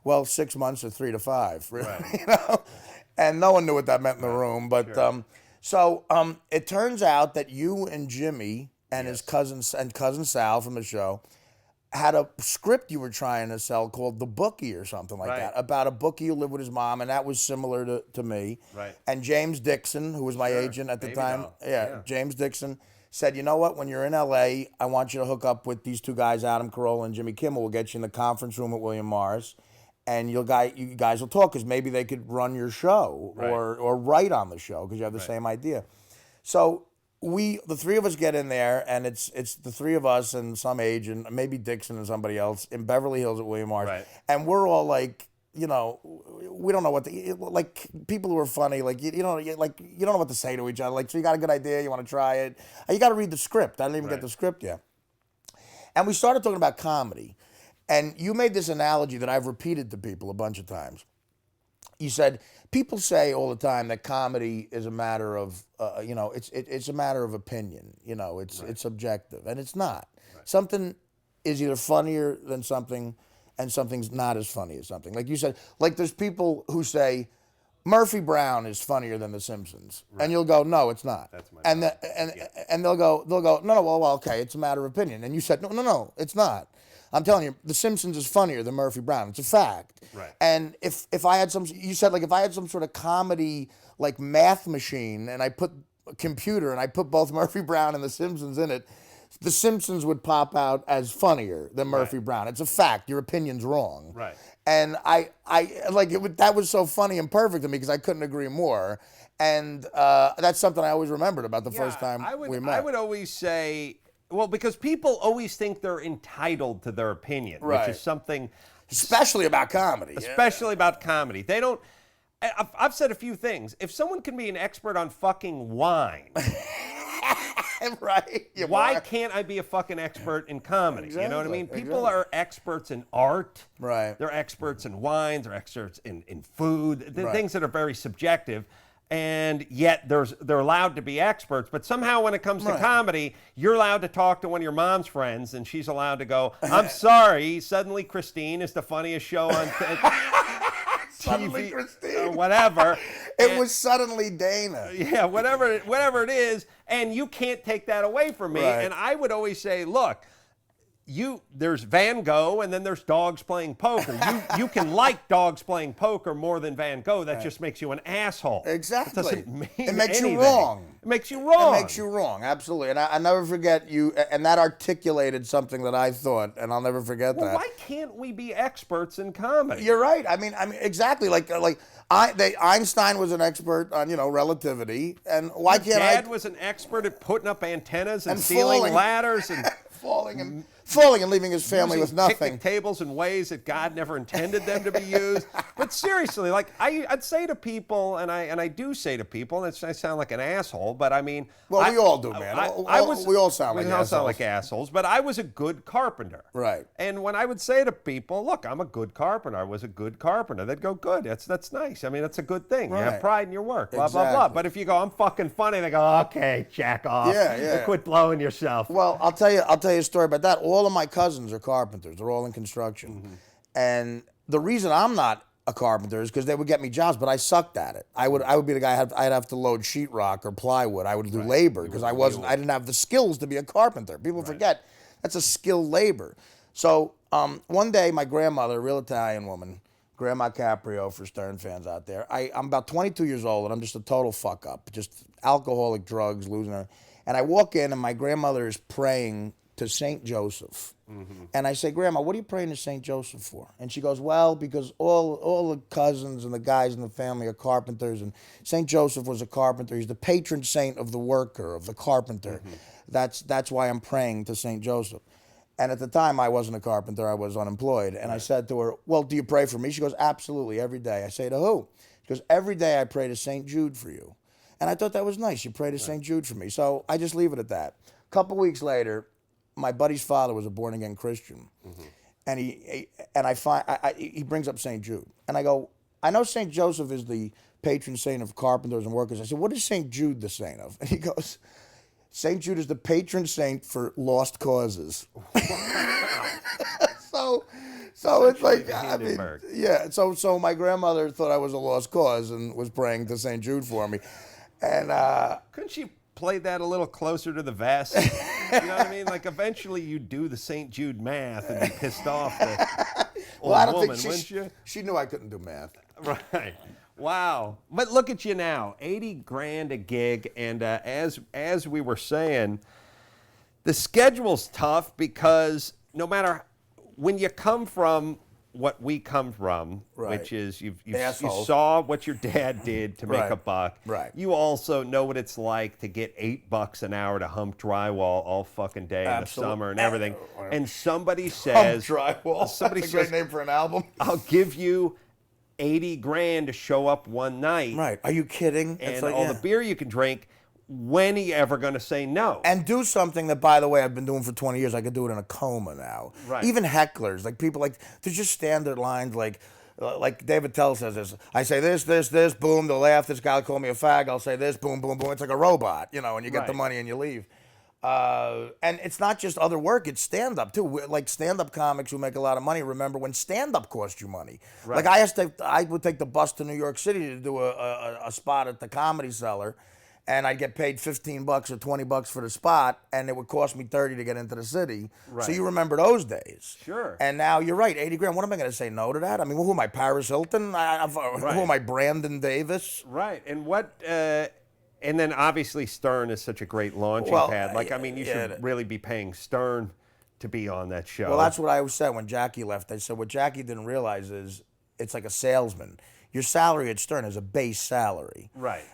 well, 6 months or 3 to 5, really, Right. you know? And no one knew what that meant in the room. But it turns out that you and Jimmy and his cousins and cousin Sal from the show had a script you were trying to sell called The Bookie or something like that, about a bookie who lived with his mom, and that was similar to me. Right. And James Dixon, who was my agent at the Baby time, doll. James Dixon said, you know what, when you're in LA, I want you to hook up with these two guys, Adam Carolla and Jimmy Kimmel. We'll get you in the conference room at William Morris, and you guys will talk, because maybe they could run your show or write on the show, because you have the same idea. So the three of us get in there, and it's the three of us and some agent, maybe Dixon and somebody else, in Beverly Hills at William Morris. Right. And we're all like, we don't know what like people who are funny, like you don't know what to say to each other. Like, so you got a good idea, you want to try it, you got to read the script. I didn't even get the script yet. And we started talking about comedy, and you made this analogy that I've repeated to people a bunch of times. You said, people say all the time that comedy is a matter of, it's a matter of opinion. It's subjective, and it's not. Right. Something is either funnier than something, and something's not as funny as something. Like you said, like there's people who say Murphy Brown is funnier than The Simpsons, and you'll go, no, it's not. That's my and they'll go, no, well, okay, it's a matter of opinion. And you said, no, it's not. I'm telling you, The Simpsons is funnier than Murphy Brown. It's a fact. Right. And if I had you said, like, if I had some sort of comedy, like, math machine, and I put a computer and I put both Murphy Brown and The Simpsons in it, The Simpsons would pop out as funnier than Murphy Brown. It's a fact. Your opinion's wrong. Right. And that was so funny and perfect to me, because I couldn't agree more. And that's something I always remembered about the first time we met. I would always say, well, because people always think they're entitled to their opinion, which is something... Especially about comedy. Especially about comedy. They don't... I've said a few things. If someone can be an expert on fucking wine... Right. Why can't I be a fucking expert in comedy? Exactly. You know what I mean? People are experts in art. Right. They're experts in wines. They're experts in food. Things that are very subjective. And yet they're allowed to be experts. But somehow when it comes to comedy, you're allowed to talk to one of your mom's friends, and she's allowed to go, I'm sorry, suddenly Christine is the funniest show on Suddenly TV Christine. or whatever. It was suddenly Dana. Yeah, whatever it is, and you can't take that away from me. Right. And I would always say, look, there's Van Gogh, and then there's dogs playing poker. You can like dogs playing poker more than Van Gogh. That just makes you an asshole. Exactly. It doesn't mean It makes anything. you wrong. It makes you wrong. It makes you wrong, absolutely. And I never forget you, and that articulated something that I thought, and I'll never forget that. Why can't we be experts in comedy? You're right. I mean, exactly. Einstein was an expert on, relativity, and why can't Dad was an expert at putting up antennas and falling. stealing ladders and falling and leaving his family with using nothing. picnic tables in ways that God never intended them to be used. But seriously, like I'd say to people, and I do say to people, and I sound like an asshole, but I mean, well, we all do, man. We all sound like assholes. We all sound like assholes. But I was a good carpenter, right? And when I would say to people, "Look, I'm a good carpenter. I was a good carpenter," they'd go, "Good. That's nice. I mean, that's a good thing. Right. You have pride in your work." Blah blah blah. But if you go, "I'm fucking funny," they go, "Okay, jack off. Yeah. Quit blowing yourself." Well, I'll tell you a story about that. All of my cousins are carpenters. They're all in construction. Mm-hmm. And the reason I'm not a carpenter is because they would get me jobs, but I sucked at it. I would be the guy, I'd have to load sheetrock or plywood. I would do labor because I didn't have the skills to be a carpenter. People forget that's a skilled labor. So one day my grandmother, a real Italian woman, Grandma Caprio for Stern fans out there, I'm about 22 years old and I'm just a total fuck up, just alcoholic, drugs, losing it. And I walk in and my grandmother is praying to St. Joseph. Mm-hmm. And I say, Grandma, what are you praying to St. Joseph for? And she goes, well, because all the cousins and the guys in the family are carpenters, and St. Joseph was a carpenter. He's the patron saint of the worker, of the carpenter. Mm-hmm. That's why I'm praying to St. Joseph. And at the time, I wasn't a carpenter. I was unemployed. And I said to her, well, do you pray for me? She goes, absolutely, every day. I say, to who? She goes, every day I pray to St. Jude for you. And I thought that was nice. You pray to St. Jude for me. So I just leave it at that. A couple weeks later, my buddy's father was a born-again Christian, and he brings up St. Jude, and I go, I know St. Joseph is the patron saint of carpenters and workers. I said, what is St. Jude the saint of? And he goes, St. Jude is the patron saint for lost causes. So it's like, the I mean, Hindenburg. yeah. So my grandmother thought I was a lost cause and was praying to St. Jude for me. And Couldn't she play that a little closer to the vest? You know what I mean? Like eventually you do the St. Jude math and be pissed off the old I don't woman, think wouldn't you? she knew I couldn't do math. Right. Wow. But look at you now, 80 grand a gig. And as we were saying, the schedule's tough because no matter when you come from what we come from, Right. which is you Assholes. saw what your dad did to make Right. a buck. Right. You also know what it's like to get $8 an hour to hump drywall all fucking day in the Absolutely. summer and everything. And somebody says, Drywall. somebody That's a great says, name for an album. I'll give you 80 grand to show up one night. Right. Are you kidding? And It's like, all yeah. the beer you can drink. When are you ever going to say no? And do something that, by the way, I've been doing for 20 years. I could do it in a coma now. Right. Even hecklers, like people like, there's just standard lines like David Tell says this. I say this, boom, they'll laugh. This guy will call me a fag. I'll say this, boom, boom, boom. It's like a robot, you know, and you get the Right. money and you leave. And it's not just other work, it's stand-up too. Like stand-up comics who make a lot of money, remember when stand-up cost you money. Right. Like I would take the bus to New York City to do a spot at the Comedy Cellar, and I'd get paid $15 or $20 for the spot, and it would cost me $30 to get into the city. Right. So you remember those days. Sure. And now you're right, 80 grand. What am I going to say no to that? I mean, who am I, Paris Hilton? Who am I, Brandon Davis? Right. And what, and then obviously Stern is such a great launching Well, pad. Like, I mean, you yeah, should really be paying Stern to be on that show. Well, that's what I always said when Jackie left. I said what Jackie didn't realize is it's like a salesman. Your salary at Stern is a base salary. Right.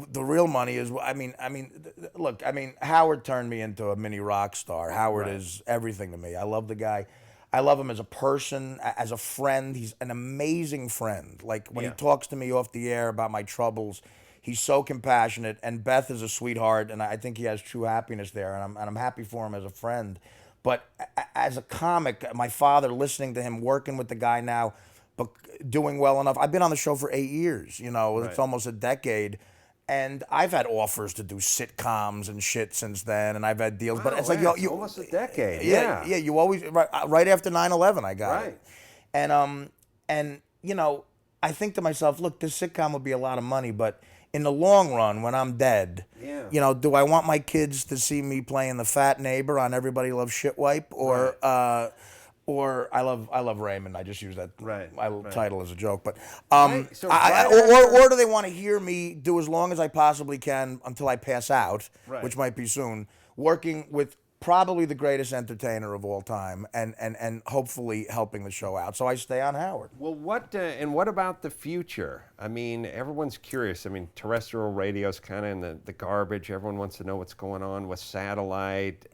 The real money is, look, Howard turned me into a mini rock star. Howard Right. is everything to me. I love the guy. I love him as a person, as a friend. He's an amazing friend. Like when he talks to me off the air about my troubles, he's so compassionate. And Beth is a sweetheart, and I think he has true happiness there. And I'm happy for him as a friend. But as a comic, my father, listening to him, working with the guy now, but doing well enough. I've been on the show for 8 years. You know, it's almost a decade. And I've had offers to do sitcoms and shit since then, and I've had deals. But it's like it's almost a decade. Yeah. You always right after 9/11, I got it. And you know, I think to myself, look, this sitcom would be a lot of money, but in the long run, when I'm dead, you know, do I want my kids to see me playing the fat neighbor on Everybody Loves Shitwipe, or I love Raymond. I just use that title as a joke, but So or do they want to hear me do as long as I possibly can until I pass out, which might be soon, working with probably the greatest entertainer of all time, and hopefully helping the show out. So I stay on Howard. Well, what about the future? I mean, everyone's curious. I mean, terrestrial radio's kind of in the garbage. Everyone wants to know what's going on with satellite.